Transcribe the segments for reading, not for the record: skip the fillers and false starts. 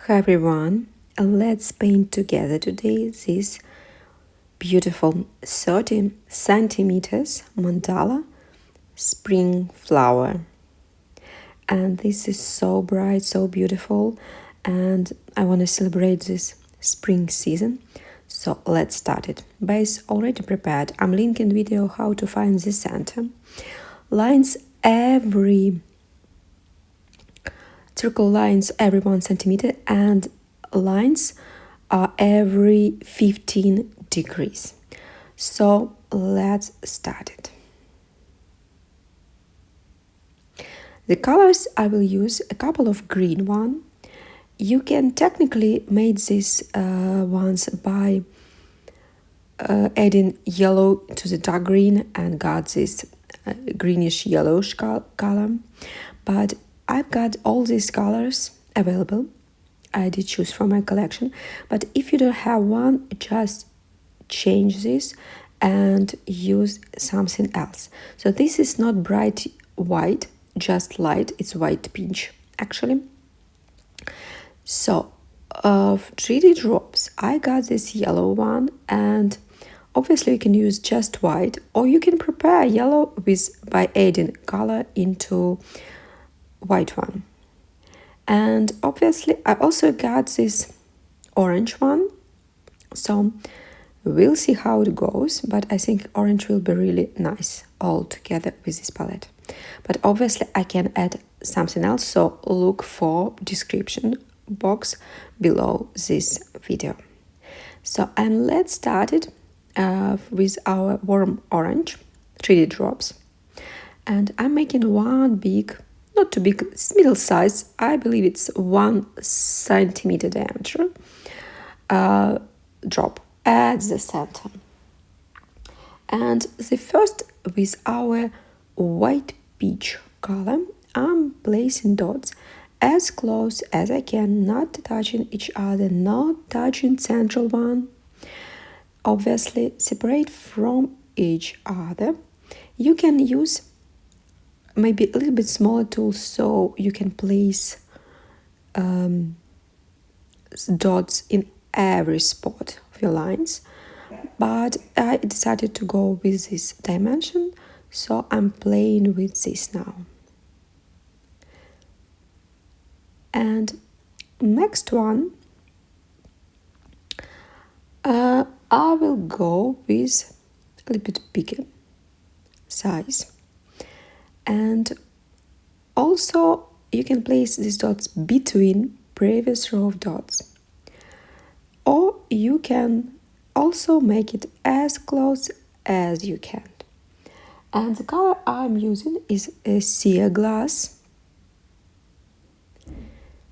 Hi everyone, let's paint together today this beautiful 30 centimeters mandala spring flower. And this is so bright, so beautiful, and I want to celebrate this spring season. So let's start it. Base already prepared. I'm linking video how to find the center. Lines circle lines every 1 centimeter and lines are every 15 degrees. So let's start it. The colors I will use a couple of green one. You can technically make these ones by adding yellow to the dark green and got this greenish yellowish color, but I've got all these colors available. I did choose from my collection, but if you don't have one, just change this and use something else. So this is not bright white, just light, it's white peach actually. So 3D drops, I got this yellow one, and obviously you can use just white, or you can prepare yellow by adding color into white one. And obviously I also got this orange one, so we'll see how it goes, but I think orange will be really nice all together with this palette. But obviously I can add something else, so look for description box below this video. So, and let's start it with our warm orange 3D drops, and I'm making one big, not too big, it's middle size, I believe it's 1 centimeter diameter drop at the center. And the first, with our white peach color, I'm placing dots as close as I can, not touching each other, not touching central one. Obviously separate from each other. You can use maybe a little bit smaller tool so you can place dots in every spot of your lines, but I decided to go with this dimension, so I'm playing with this now. And next one, I will go with a little bit bigger size, and also you can place these dots between previous row of dots, or you can also make it as close as you can. And the color I'm using is a sea glass,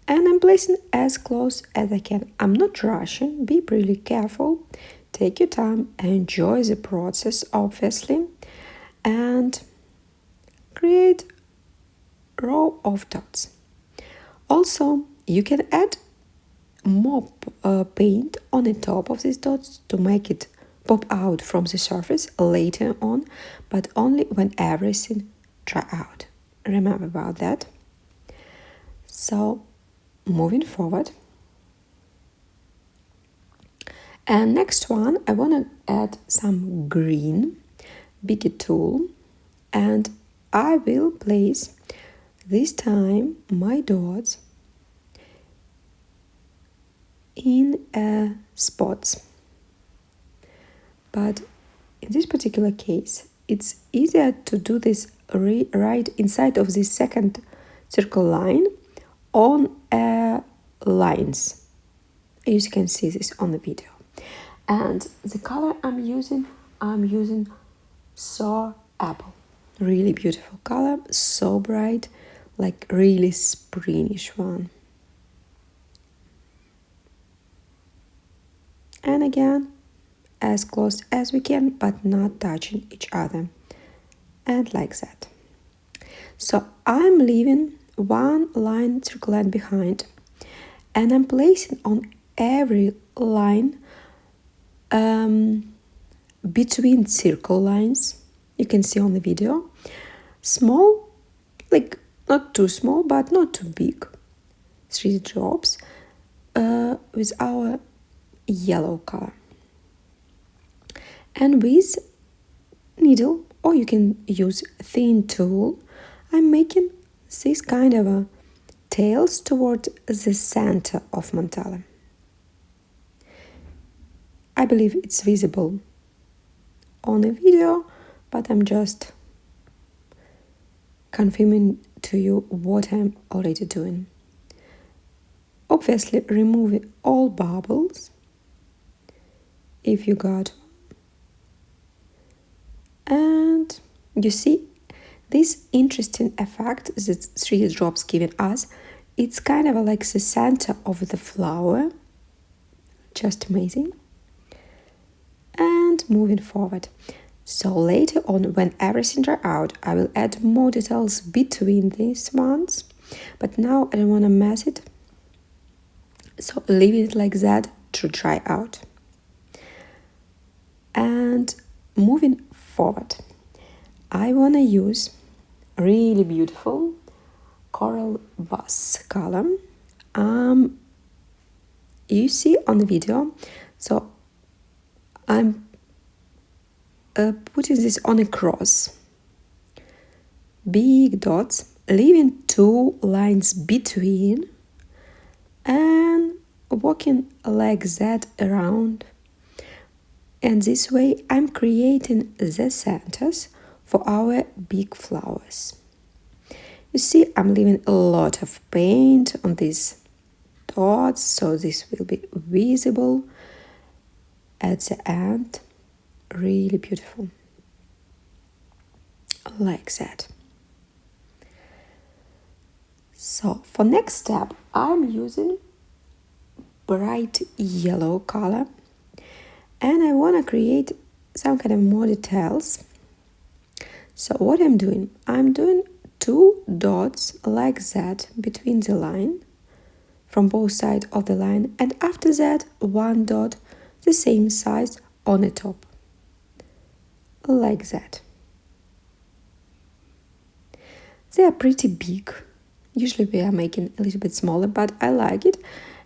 and I'm placing as close as I can. I'm not rushing, be really careful, take your time, enjoy the process obviously, and create row of dots. Also, you can add more paint on the top of these dots to make it pop out from the surface later on, but only when everything dry out. Remember about that. So moving forward, and next one, I want to add some green bigger tool, and I will place this time my dots in spots, but in this particular case it's easier to do this right inside of the second circle line on lines, as you can see this on the video. And the color I'm using Sour Apple, really beautiful color, so bright, like really springish one. And again, as close as we can, but not touching each other, and like that. So I'm leaving one circle line behind, and I'm placing on every line between circle lines, you can see on the video, small, like not too small but not too big, 3 drops, with our yellow color. And with needle, or you can use thin tool, I'm making this kind of a tails toward the center of mandala. I believe it's visible on a video, but I'm just confirming to you what I'm already doing. Obviously, removing all bubbles if you got. And you see this interesting effect that 3D drops giving us. It's kind of like the center of the flower. Just amazing. And moving forward. So later on, when everything dry out, I will add more details between these ones. But now I don't want to mess it. So leave it like that to dry out. And moving forward, I want to use really beautiful coral bus color. You see on the video, so I'm putting this on a cross, big dots, leaving 2 lines between and walking like that around. And this way I'm creating the centers for our big flowers. You see, I'm leaving a lot of paint on these dots, so this will be visible at the end. Really beautiful. Like that. So for next step, I'm using bright yellow color, and I want to create some kind of more details. So what I'm doing 2 dots like that between the line, from both sides of the line, and after that 1 dot the same size on the top, like that. They are pretty big. Usually we are making a little bit smaller, but I like it.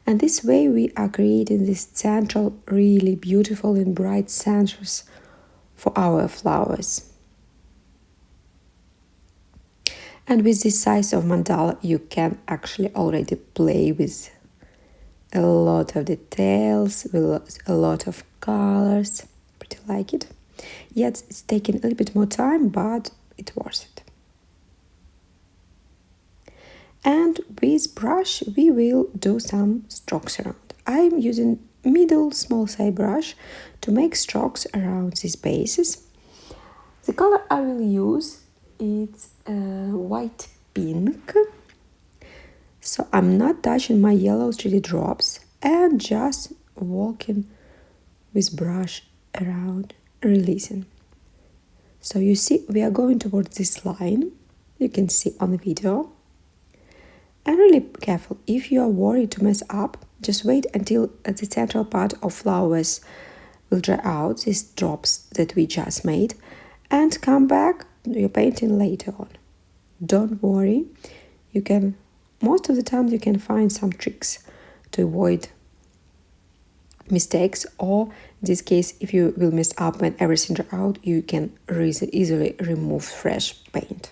And this way we are creating this central, really beautiful and bright centers for our flowers. And with this size of mandala, you can actually already play with a lot of details, with a lot of colors. Pretty like it. Yes, it's taking a little bit more time, but it's worth it. And with brush, we will do some strokes around. I'm using middle small size brush to make strokes around these bases. The color I will use is white pink. So I'm not touching my yellow 3D drops and just walking with brush around, releasing. So you see, we are going towards this line. You can see on the video. And really careful, if you are worried to mess up, just wait until the central part of flowers will dry out, these drops that we just made, and come back to your painting later on. Don't worry, you can, most of the time you can find some tricks to avoid mistakes, or in this case, if you will mess up when everything dry out, you can easily remove fresh paint.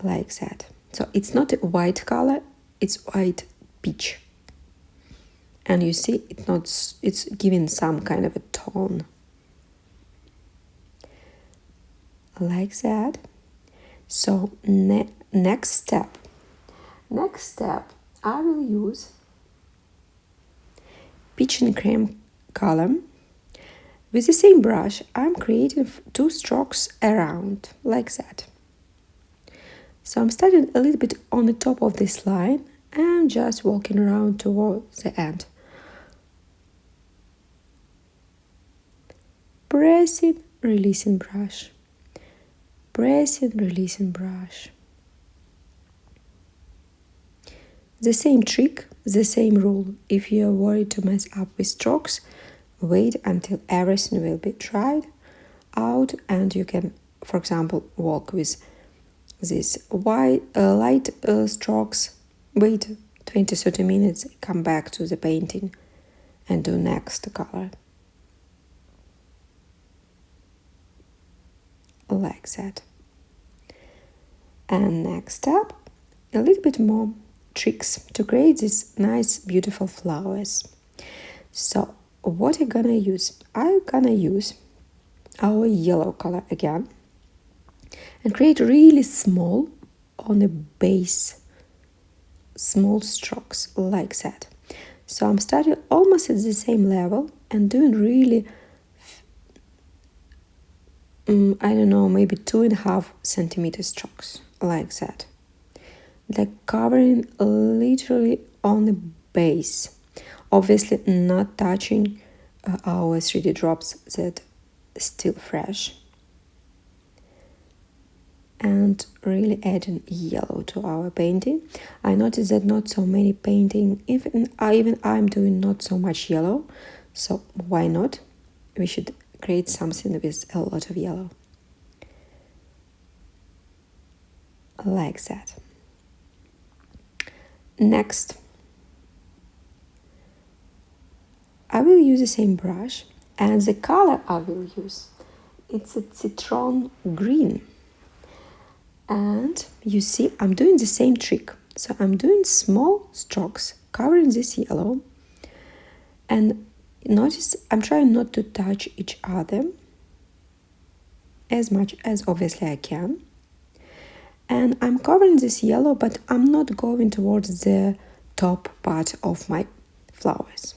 Like that. So it's not a white color, it's white peach. And you see, it's giving some kind of a tone. Like that. So next step, I will use peach and cream color. With the same brush, I'm creating 2 strokes around, like that. So I'm starting a little bit on the top of this line and just walking around towards the end. Pressing, releasing brush. Pressing, releasing brush. The same trick, the same rule. If you are worried to mess up with strokes, wait until everything will be dried out and you can, for example, walk with these light strokes. Wait 20-30 minutes, come back to the painting and do next color. Like that. And next step, a little bit more tricks to create these nice, beautiful flowers. So what I'm gonna use? I'm gonna use our yellow color again and create really small on the base, small strokes like that. So I'm starting almost at the same level and doing really, I don't know, maybe 2.5 centimeter strokes like that. Like covering literally on the base. Obviously not touching our 3D drops that still fresh. And really adding yellow to our painting. I noticed that not so many painting, even I'm doing not so much yellow, so why not? We should create something with a lot of yellow. Like that. Next, I will use the same brush, and the color I will use, it's a Citron green. And you see, I'm doing the same trick. So I'm doing small strokes, covering this yellow. And notice I'm trying not to touch each other as much as obviously I can. And I'm covering this yellow, but I'm not going towards the top part of my flowers.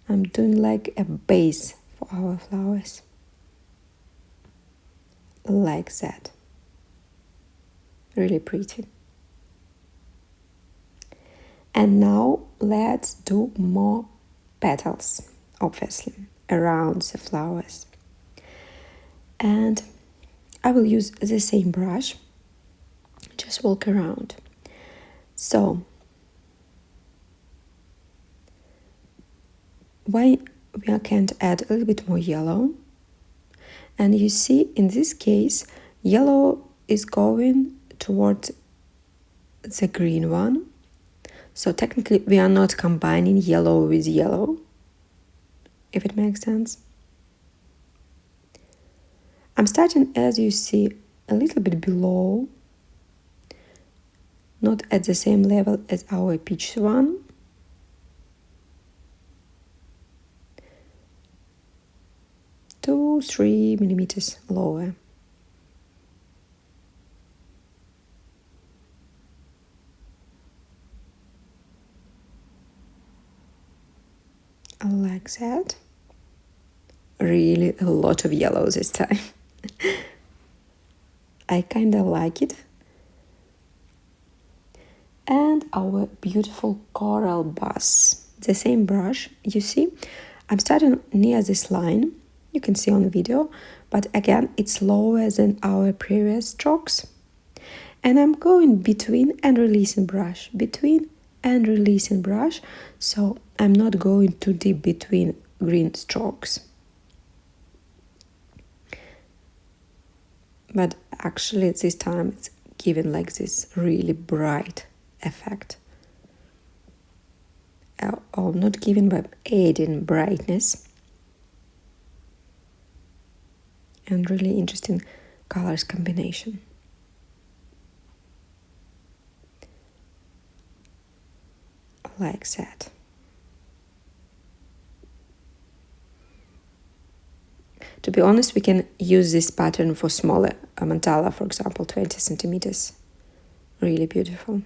I'm doing like a base for our flowers. Like that. Really pretty. And now let's do more petals, obviously, around the flowers. And I will use the same brush, just walk around. So, why we can't add a little bit more yellow? And you see, in this case, yellow is going toward the green one. So technically, we are not combining yellow with yellow, if it makes sense. I'm starting, as you see, a little bit below, not at the same level as our peach one. Two, 3 millimeters lower. Like that. Really a lot of yellow this time. I kind of like it. And our beautiful coral bus. The same brush, you see, I'm starting near this line. You can see on the video, but again, it's lower than our previous strokes. And I'm going between and releasing brush, between and releasing brush, so I'm not going too deep between green strokes. But actually this time it's giving like this really bright effect. Or not giving, but adding brightness. And really interesting colors combination. Like that. To be honest, we can use this pattern for smaller mandala, for example, 20 centimeters. Really beautiful.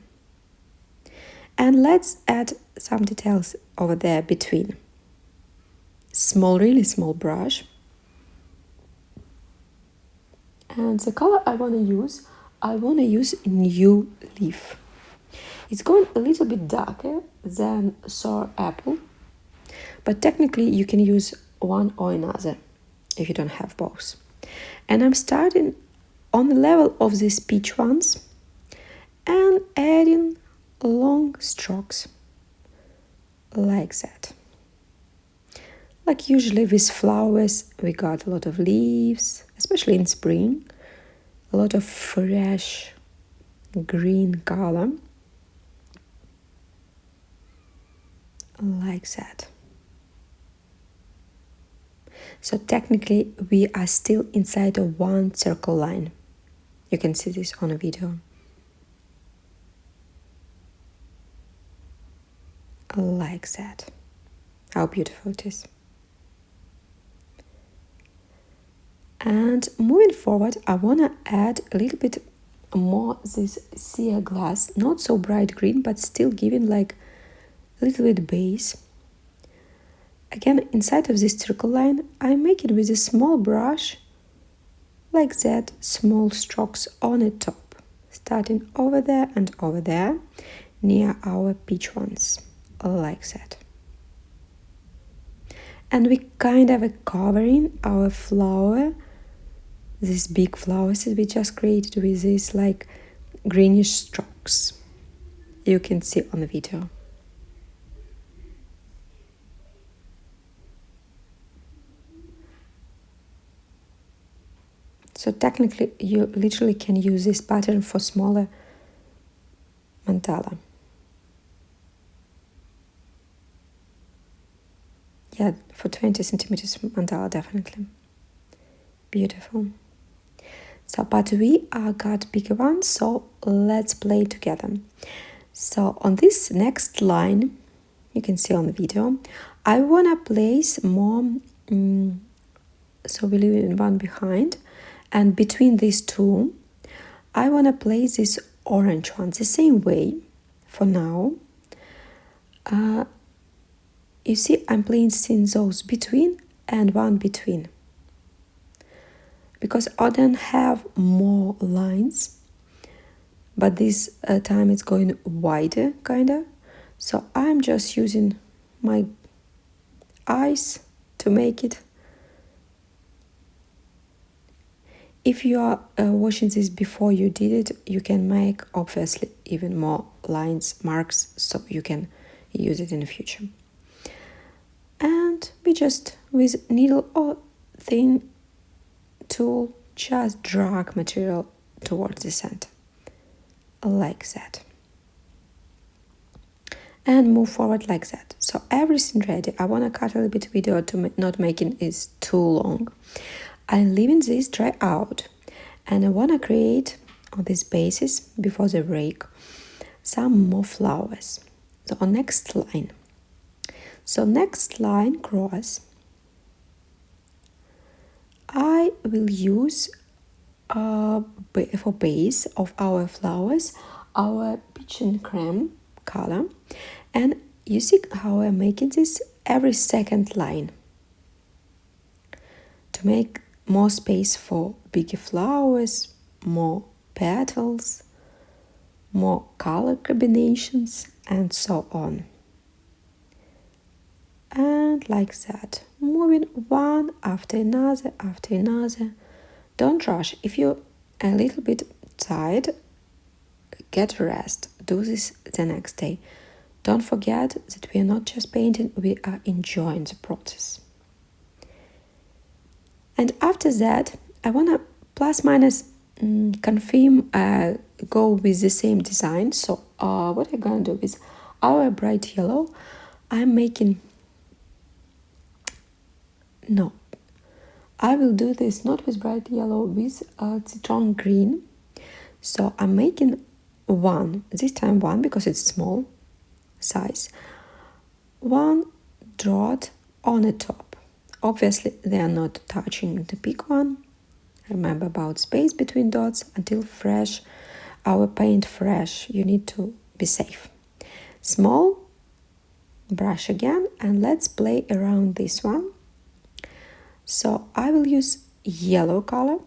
And let's add some details over there between. Small, really small brush. And the color I want to use New Leaf. It's going a little bit darker than Sour Apple, but technically you can use one or another if you don't have both. And I'm starting on the level of these peach ones and adding long strokes like that. Like usually with flowers, we got a lot of leaves, especially in spring, a lot of fresh green color. like that. So technically we are still inside of one circle line. You can see this on a video. Like that. How beautiful it is. And moving forward, I want to add a little bit more this sea glass, not so bright green, but still giving like a little bit base. Again, inside of this circle line, I make it with a small brush, like that, small strokes on the top, starting over there and over there, near our peach ones, like that. And we kind of are covering our flower, these big flowers that we just created with these like greenish strokes. You can see on the video. So technically you literally can use this pattern for smaller mandala. Yeah, for 20 centimeters mandala, definitely. Beautiful. So, but we got bigger ones, so let's play together. So on this next line, you can see on the video, I want to place more, so we leave one behind, and between these two, I want to place this orange one the same way for now. You see, I'm placing those between and one between, because I don't have more lines, but this time it's going wider, kinda. So I'm just using my eyes to make it. If you are watching this before you did it, you can make obviously even more lines, marks, so you can use it in the future. And we just, with needle or thin tool, just drag material towards the center, like that. And move forward like that. So everything ready. I want to cut a little bit video to not making it too long. I'm leaving this dry out, and I want to create on this basis, before the rake, some more flowers. So on next line. So next line cross, I will use for base of our flowers our Peaches'n cream color, and you see how I'm making this every second line to make more space for bigger flowers, more petals, more color combinations, and so on. And like that, moving one after another after another. Don't rush. If you're a little bit tired, get rest. Do this the next day. Don't forget that we are not just painting, we are enjoying the process. And after that, I want to plus minus confirm, go with the same design. So what I'm going to do is our bright yellow, I'm making, no, I will do this not with bright yellow, with citron green. So I'm making one, this time one, because it's small size, one dot on the top. Obviously they are not touching the big one. Remember about space between dots. Until fresh, our paint fresh, you need to be safe. Small brush again, and let's play around this one. So I will use yellow color.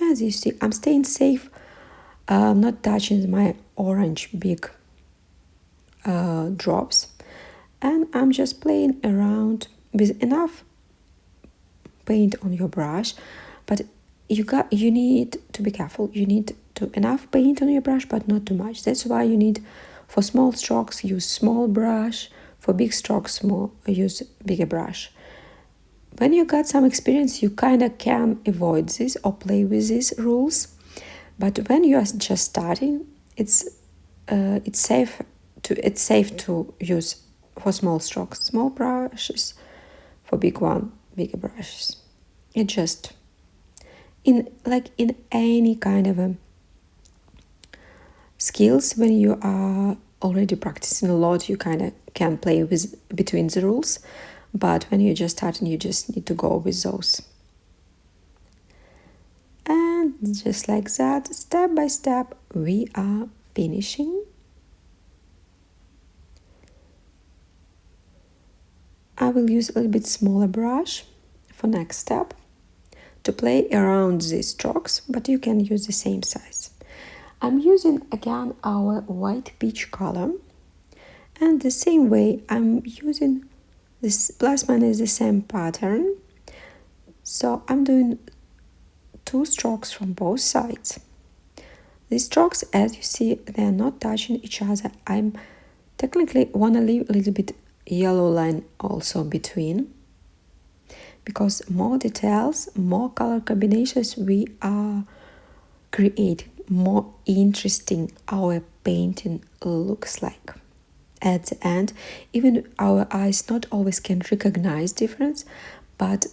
As you see, I'm staying safe, not touching my orange big drops, and I'm just playing around with enough paint on your brush. But you need to be careful. You need to enough paint on your brush, but not too much. That's why you need, for small strokes, use small brush. For big strokes, use bigger brush. When you got some experience, you kind of can avoid this or play with these rules. But when you are just starting, it's safe to use for small strokes, small brushes, for bigger brushes. It just in any kind of skills, when you are already practicing a lot, you kind of can play with between the rules, but when you're just starting, you just need to go with those. And just like that, step by step, we are finishing. I will use a little bit smaller brush for next step to play around these strokes, but you can use the same size. I'm using again our white peach color, and the same way I'm using this plus minus the same pattern. So I'm doing 2 strokes from both sides. These strokes, as you see, they are not touching each other. I'm technically want to leave a little bit yellow line also between, because more details, more color combinations we are creating, more interesting our painting looks like. At the end, even our eyes not always can recognize difference, but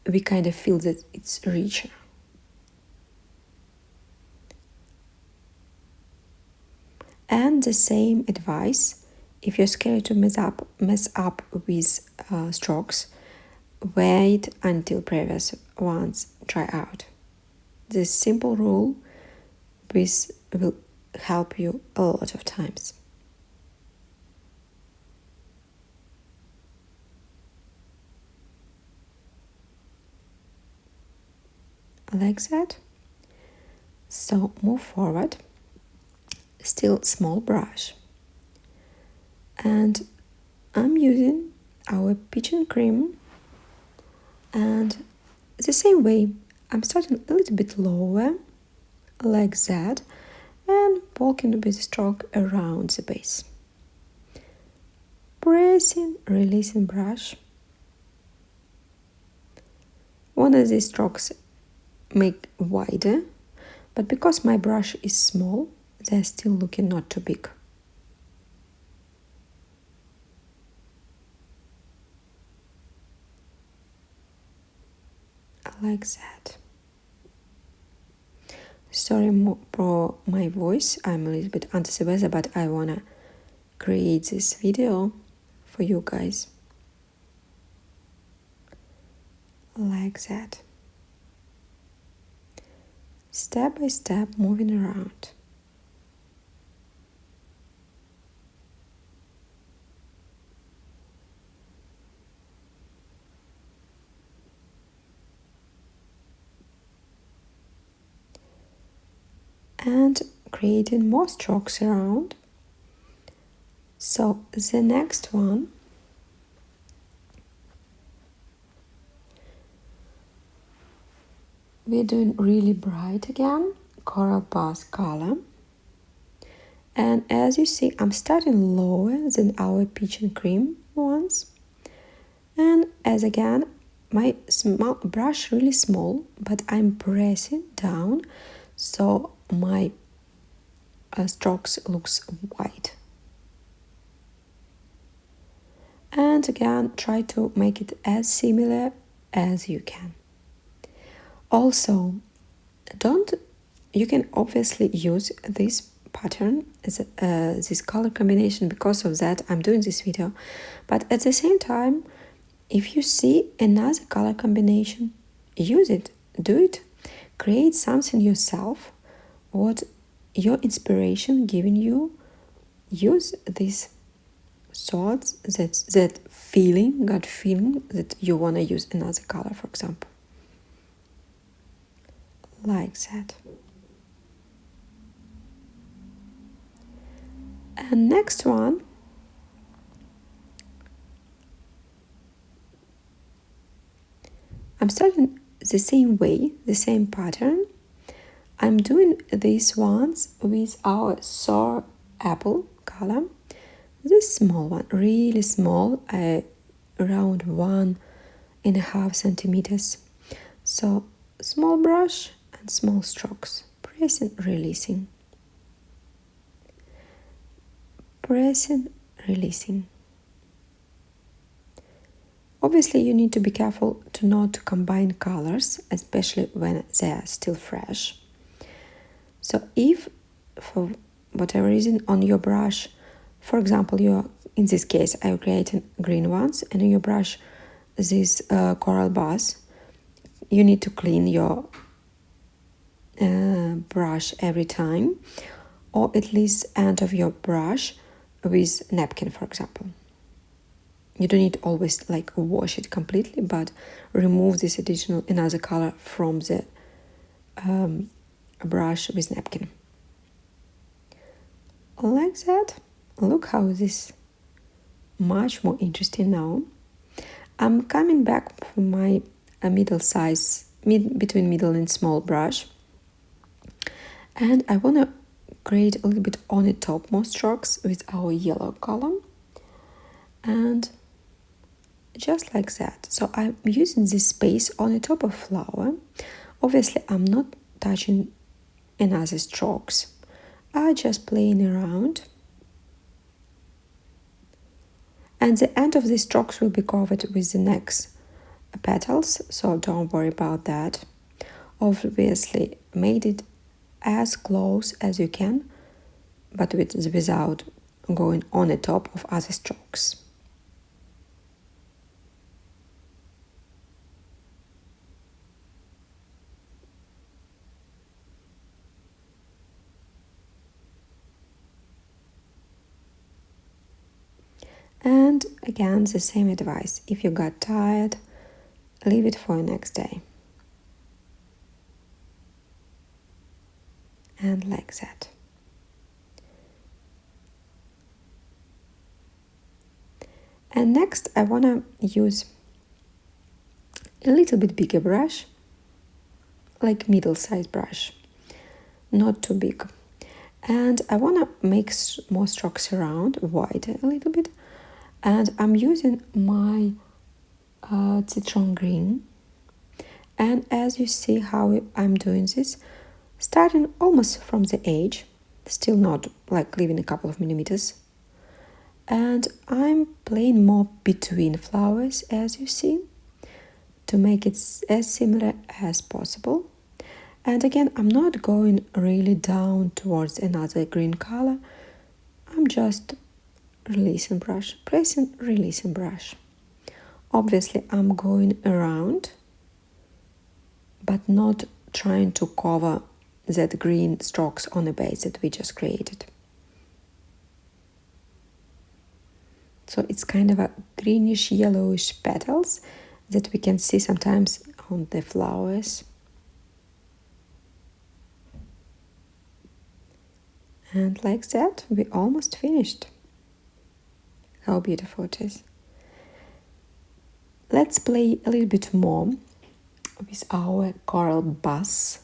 we kind of feel that it's richer. And the same advice, if you're scared to mess up with strokes, wait until previous ones dry out. This simple rule will help you a lot of times. Like that. So move forward. Still small brush. And I'm using our Peaches'n cream, and the same way I'm starting a little bit lower, like that, and poking with a stroke around the base. Pressing, releasing brush. One of these strokes make wider, but because my brush is small, they're still looking not too big. Like that. Sorry for my voice, I'm a little bit under the weather, but I wanna create this video for you guys. Like that. Step by step, moving around. And creating more strokes around. So the next one, we're doing really bright again, coral bath color. And as you see, I'm starting lower than our Peaches'n cream ones. And as again, my small brush really small, but I'm pressing down so my strokes looks white. And again, try to make it as similar as you can. Also, you can obviously use this pattern, this color combination. Because of that, I'm doing this video. But at the same time, if you see another color combination, use it, do it, create something yourself, what your inspiration giving you, use these thoughts, that feeling, gut feeling that you want to use another color, for example. Like that. And next one, I'm starting the same way, the same pattern. I'm doing these ones with our sour apple color. This small one, really small, around 1.5 centimeters. So small brush and small strokes, pressing, releasing, pressing, releasing. Obviously, you need to be careful to not combine colors, especially when they are still fresh. So if for whatever reason on your brush, for example, in this case, I'm creating green ones, and in your brush, this coral buzz, you need to clean your brush every time, or at least end of your brush with napkin, for example. You don't need to always like wash it completely, but remove this additional another color from the brush with napkin. Like that. Look how this is much more interesting now. I'm coming back from my middle size, between middle and small brush, and I want to create a little bit on the top more strokes with our yellow color, and just like that. So I'm using this space on the top of flower. Obviously, I'm not touching another strokes. I just playing around. And the end of the strokes will be covered with the next petals, so don't worry about that. Obviously, made it as close as you can, but without going on the top of other strokes. And again, the same advice. If you got tired, leave it for the next day. And like that. And next, I want to use a little bit bigger brush, like middle-sized brush, not too big. And I want to make more strokes around, wider a little bit. And I'm using my Citron green. And as you see how I'm doing this, starting almost from the edge, still not like leaving a couple of millimeters. And I'm playing more between flowers, as you see, to make it as similar as possible. And again, I'm not going really down towards another green color. I'm just releasing brush, pressing, releasing brush. Obviously, I'm going around, but not trying to cover that green strokes on the base that we just created. So it's kind of a greenish yellowish petals that we can see sometimes on the flowers. And like that, we almost finished. How beautiful it is. Let's play a little bit more with our coral buzz.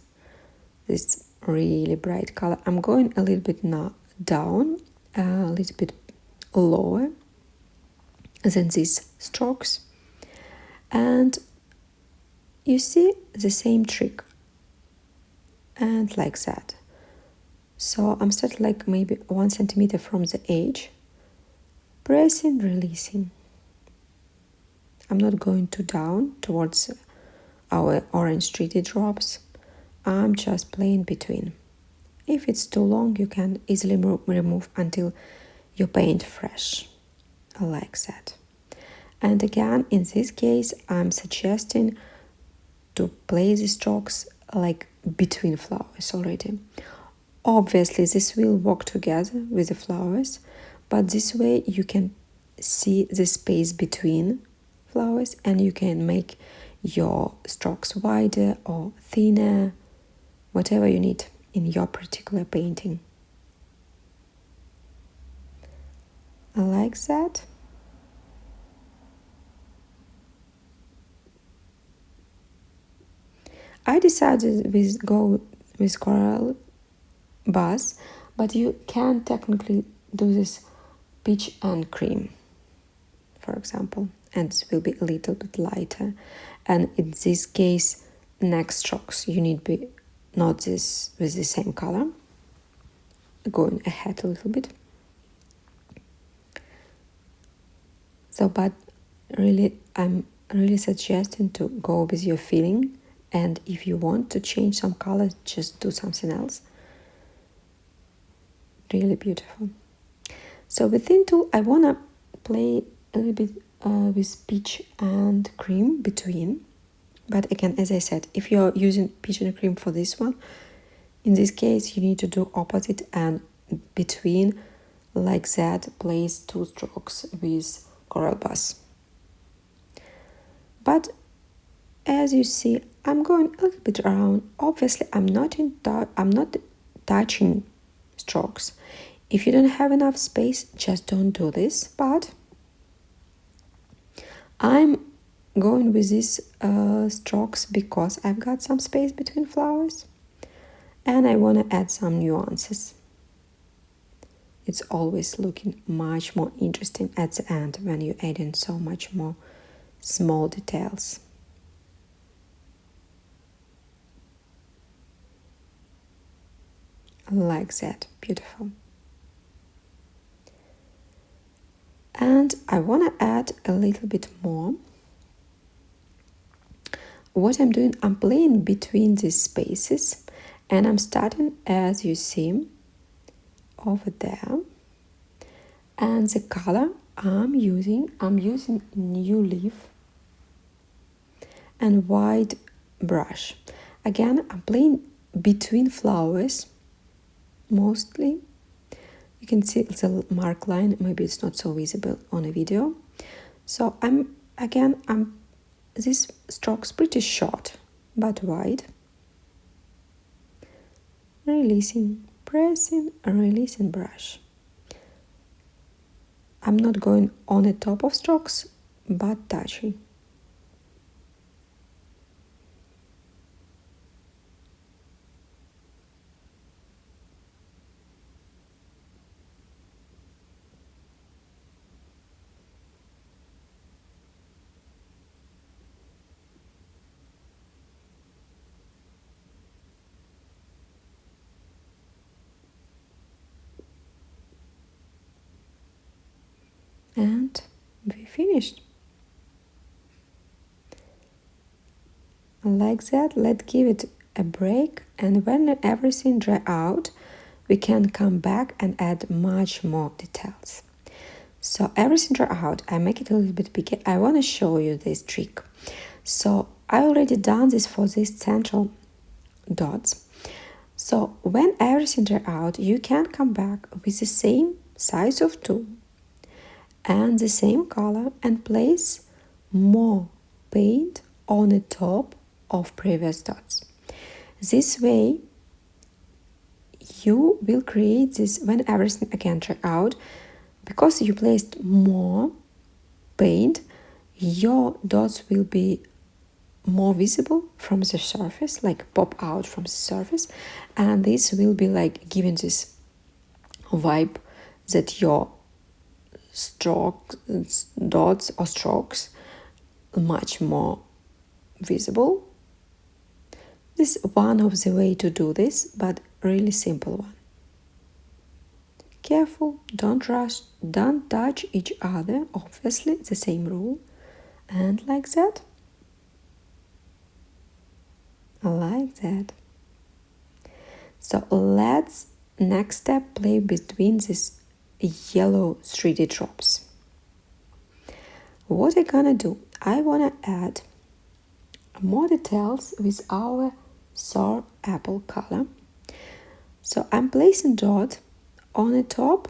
This really bright color. I'm going a little bit now down, a little bit lower than these strokes. And you see the same trick. And like that. So I'm starting like maybe 1 centimeter from the edge, pressing, releasing. I'm not going too down towards our orange 3D drops. I'm just playing between. If it's too long, you can easily remove until you paint fresh, like that. And again, in this case, I'm suggesting to play the strokes like between flowers already. Obviously, this will work together with the flowers, but this way you can see the space between flowers and you can make your strokes wider or thinner, whatever you need in your particular painting. Like that. I decided to go with coral buzz, but you can technically do this peach and cream, for example, and this will be a little bit lighter. And in this case, next strokes you need be not this with the same color, going ahead a little bit. So, but I'm really suggesting to go with your feeling, and if you want to change some colors, just do something else. Really beautiful. So with thin tool, I want to play a little bit with peach and cream between. But again, as I said, if you're using peach and cream for this one, in this case, you need to do opposite, and between, like that, place 2 strokes with coral bus. But as you see, I'm going a little bit around. Obviously, I'm not touching strokes. If you don't have enough space, just don't do this. But I'm going with these strokes because I've got some space between flowers, and I want to add some nuances. It's always looking much more interesting at the end when you add in so much more small details. Like that. Beautiful. And I want to add a little bit more. What I'm doing, I'm playing between these spaces, and I'm starting, as you see, over there. And the color I'm using New Leaf and white brush. Again, I'm playing between flowers mostly. You can see the mark line, maybe it's not so visible on a video. So this stroke's pretty short but wide. Releasing, pressing, releasing brush. I'm not going on the top of strokes, but touching. And we finished. Like that, let's give it a break, and when everything dry out, we can come back and add much more details. So everything dry out, I make it a little bit bigger. I want to show you this trick. So I already done this for these central dots. So when everything dry out, you can come back with the same size of tool and the same color and place more paint on the top of previous dots. This way you will create this when everything again dry out. Because you placed more paint, your dots will be more visible from the surface, like pop out from the surface, and this will be like giving this vibe that your dots or strokes much more visible. This is one of the way to do this, but really simple one. Careful, don't rush, don't touch each other, obviously the same rule, and like that. Like that. So let's next step play between these yellow 3D drops. What I'm gonna do, I wanna add more details with our sour apple color. So I'm placing dot on the top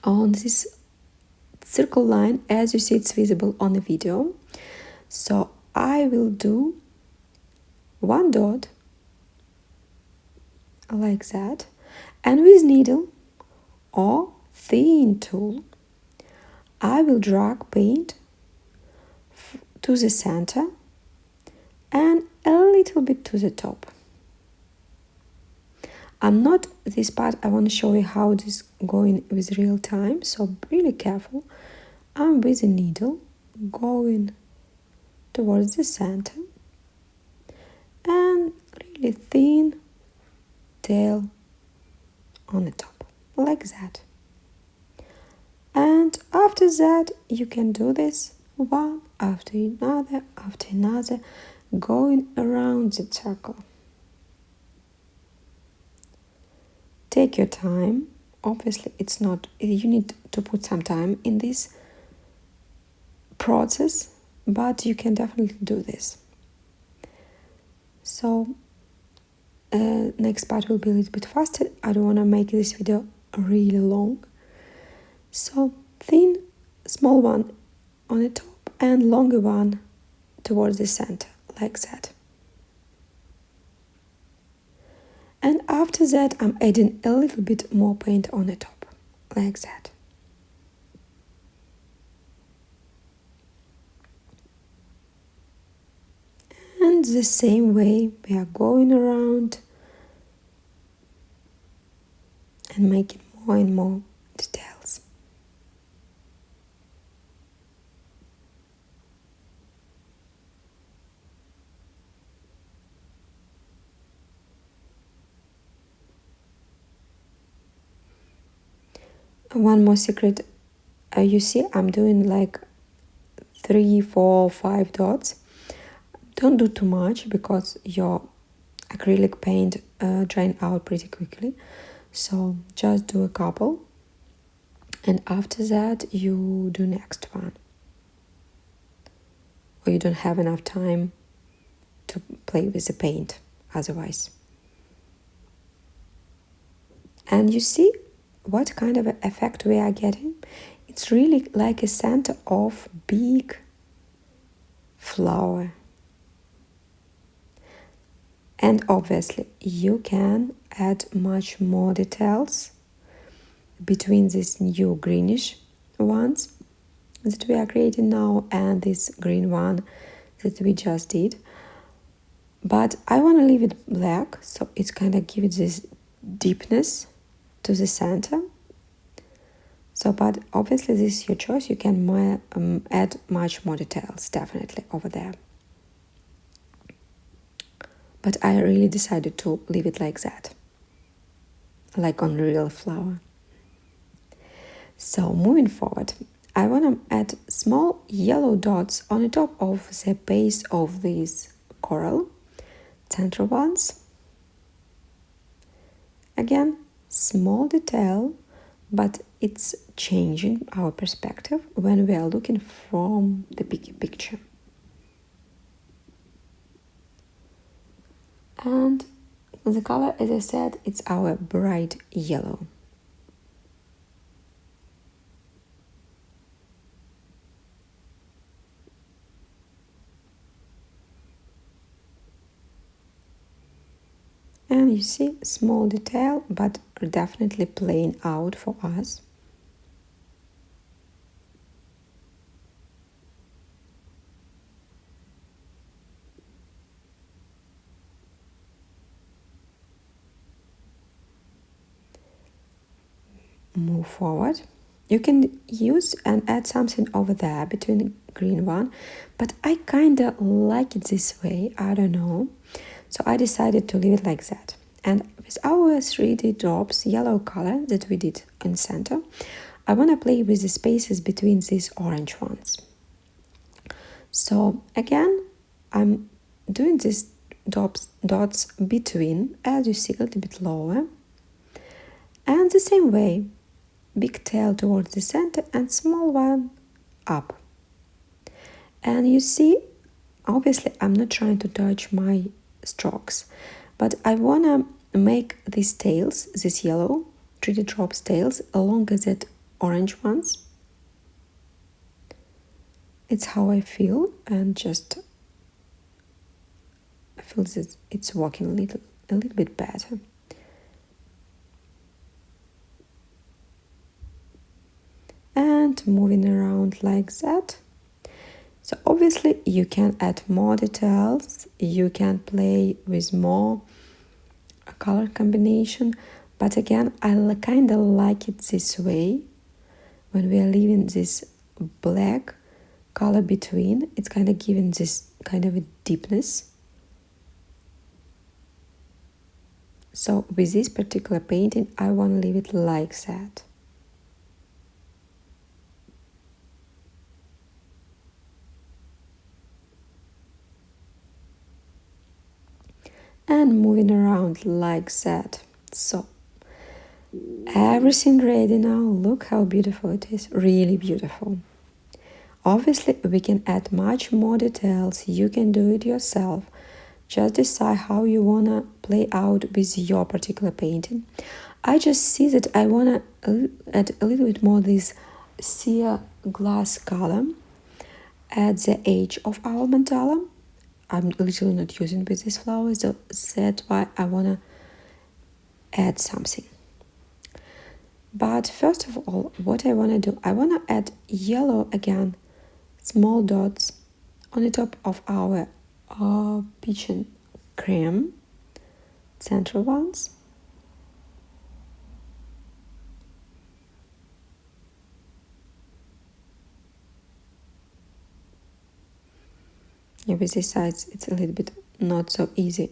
on this circle line. As you see, it's visible on the video. So I will do one dot like that, and with needle or thin tool I will drag paint to the center and a little bit to the top. I'm not this part, I want to show you how this is going with real time, so be really careful. I'm with the needle going towards the center and really thin tail on the top, like that. And And after that, you can do this one after another, going around the circle. Take your time. Obviously, it's not, you need to put some time in this process, but you can definitely do this. So, next part will be a little bit faster. I don't want to make this video really long. So, thin, small one on the top and longer one towards the center, like that. And after that, I'm adding a little bit more paint on the top, like that. And the same way, we are going around and making more and more details. One more secret, you see I'm doing like 3, 4, 5 dots. Don't do too much because your acrylic paint drain out pretty quickly. So just do a couple, and after that you do next one. Or you don't have enough time to play with the paint otherwise. And you see what kind of effect we are getting? It's really like a center of big flower. And obviously you can add much more details between these new greenish ones that we are creating now and this green one that we just did. But I want to leave it black, so it's kind of give it this deepness to the center. So, but obviously this is your choice. You can add much more details, definitely, over there. But I really decided to leave it like that, like on real flower. So, moving forward, I want to add small yellow dots on the top of the base of this coral, central ones. Again, small detail, but it's changing our perspective when we are looking from the big picture. And the color, as I said, it's our bright yellow. And you see, small detail, but definitely playing out for us. Move forward. You can use and add something over there between the green one, but I kind of like it this way, I don't know. So I decided to leave it like that. And with our 3D drops yellow color that we did in center, I want to play with the spaces between these orange ones. So again, I'm doing these dots between, as you see, a little bit lower. And the same way, big tail towards the center and small one up. And you see, obviously I'm not trying to touch my strokes, but I want to make these tails, this yellow 3D drops tails, longer than orange ones. It's how I feel, and just I feel that it's working a little bit better. And moving around like that. So obviously you can add more details, you can play with more color combination, but again I kind of like it this way. When we are leaving this black color between, it's kind of giving this kind of a deepness. So with this particular painting I want to leave it like that. and moving around like that. So everything ready now. Look how beautiful it is, really beautiful. Obviously we can add much more details. You can do it yourself. Just decide how you wanna play out with your particular painting. I just see that I wanna add a little bit more this clear glass color at the edge of our mandala. I'm literally not using with these flowers, so that's why I wanna add something. But first of all, what I wanna do, I wanna add yellow again, small dots on the top of our Peaches'n cream, central ones. Yeah, with these sides, it's a little bit not so easy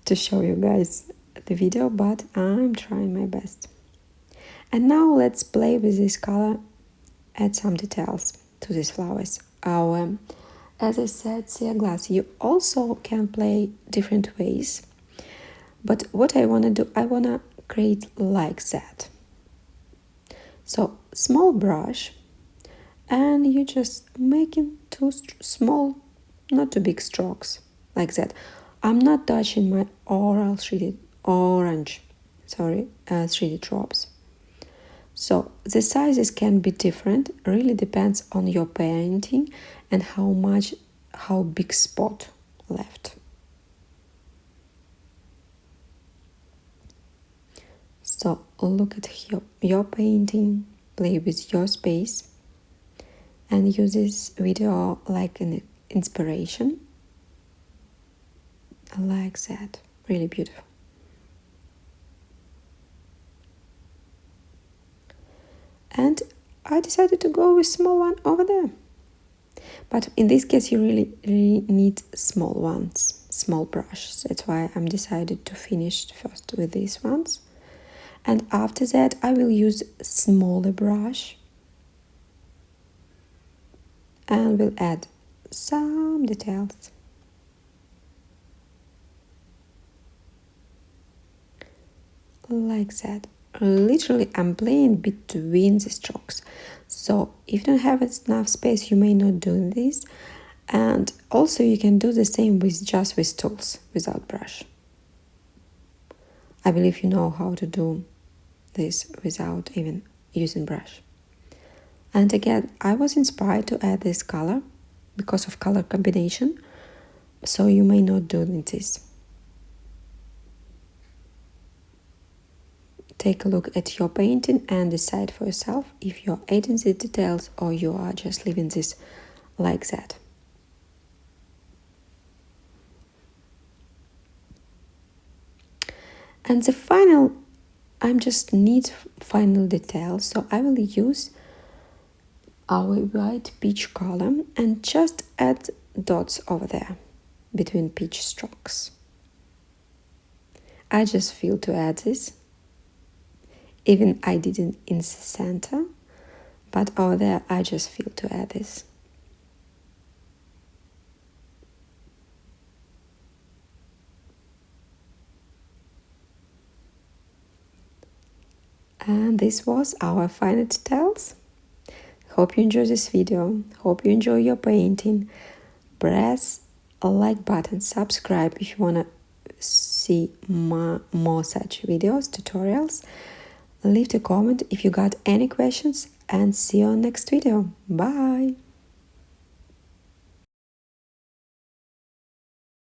to show you guys the video, but I'm trying my best. And now let's play with this color, add some details to these flowers. Our, as I said, clear glass. You also can play different ways, but what I want to do, I want to create like that. So small brush, and you just making two small, not too big strokes like that. I'm not touching my oral shaded orange, 3D drops. So the sizes can be different, really depends on your painting and how big spot left. So look at your painting, play with your space, and use this video like an inspiration. I like that, really beautiful. And I decided to go with small one over there. But in this case, you really need small ones, small brush. That's why I'm decided to finish first with these ones. And after that, I will use smaller brush and will add some details. Like that. Literally, I'm playing between the strokes. So if you don't have enough space, you may not do this. And also you can do the same with just with tools, without brush. I believe you know how to do this without even using brush. And again, I was inspired to add this color because of color combination, so you may not do this. Take a look at your painting and decide for yourself if you're adding the details or you are just leaving this like that. And the final, I just need final details, so I will use our white peach color and just add dots over there between peach strokes. I just feel to add this. Even I didn't in the center, but over there I just feel to add this. And this was our final details. Hope you enjoy this video. Hope you enjoy your painting. Press a like button, subscribe if you want to see more such videos, tutorials. Leave a comment if you got any questions, and see you on next video. Bye!